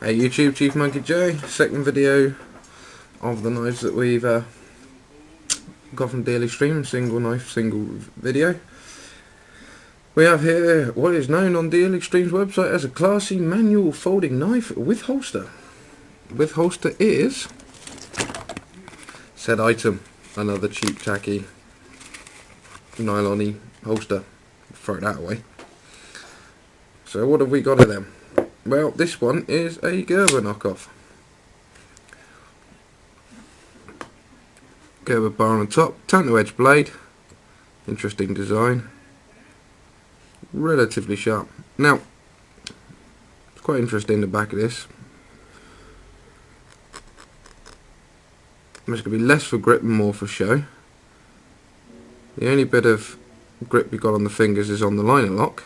Hey YouTube, Chief Monkey J, second video of the knives that we've got from Dealextreme, single knife, single video. We have here what is known on Dealextreme's website as a classy manual folding knife with holster. With holster is said item, another cheap tacky nylon-y holster. Throw that away. So what have we got of them? Well, this one is a Gerber knockoff. Gerber bar on the top, tanto edge blade, interesting design, relatively sharp. Now, it's quite interesting the back of this. There's going to be less for grip and more for show. The only bit of grip you've got on the fingers is on the liner lock.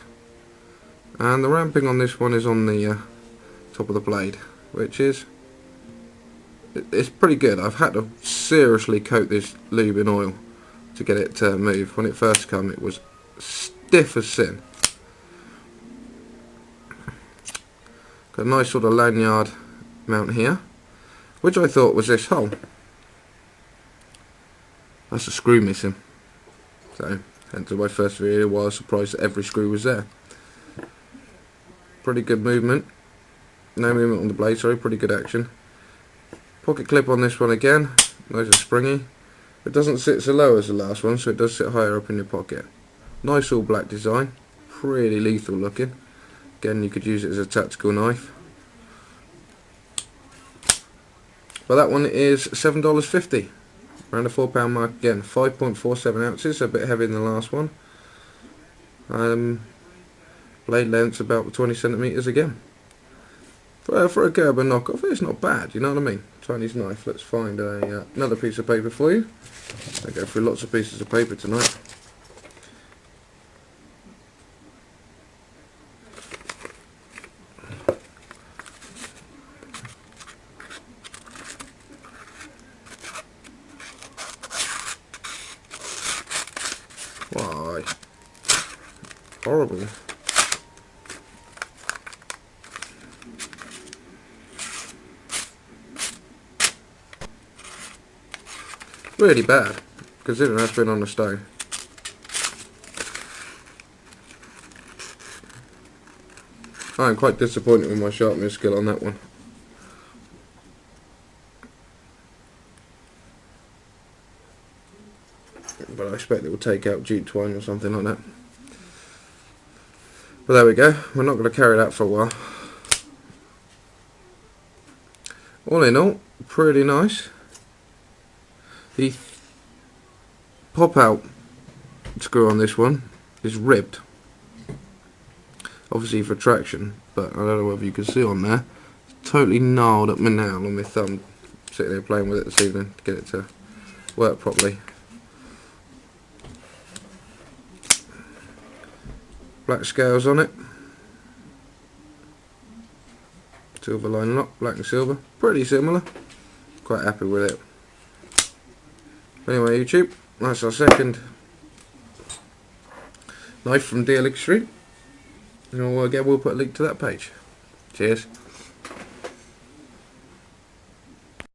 And the ramping on this one is on the top of the blade, which is it's pretty good. I've had to seriously coat this lube in oil to get it to move. When it first came, it was stiff as sin. Got a nice sort of lanyard mount here, which I thought was this hole. That's a screw missing. So, hence my first video, I was surprised that every screw was there. Pretty good movement. No movement on the blade, sorry, pretty good action. Pocket clip on this one again, nice and springy. It doesn't sit so low as the last one, so it does sit higher up in your pocket. Nice all black design, pretty lethal looking. Again, you could use it as a tactical knife. But that one is $7.50, around the £4 mark again. 5.47 ounces, a bit heavier than the last one. Blade length's about 20 centimeters again. For a Gerber knockoff, it's not bad, you know what I mean? Chinese knife. Let's find another piece of paper for you. I go through lots of pieces of paper tonight. Why? Horrible. Really bad, considering that's been on the stone. I am quite disappointed with my sharpening skill on that one. But I expect it will take out jute twine or something like that. But there we go, we're not going to carry that for a while. All in all, pretty nice. The pop out screw on this one is ribbed, obviously for traction, but I don't know whether you can see on there, it's totally gnarled up my nail on my thumb, sitting there playing with it this evening to get it to work properly. Black scales on it, silver line lock, black and silver, pretty similar, quite happy with it. Anyway, YouTube, that's our second knife from Dealextreme. And again, we'll put a link to that page. Cheers.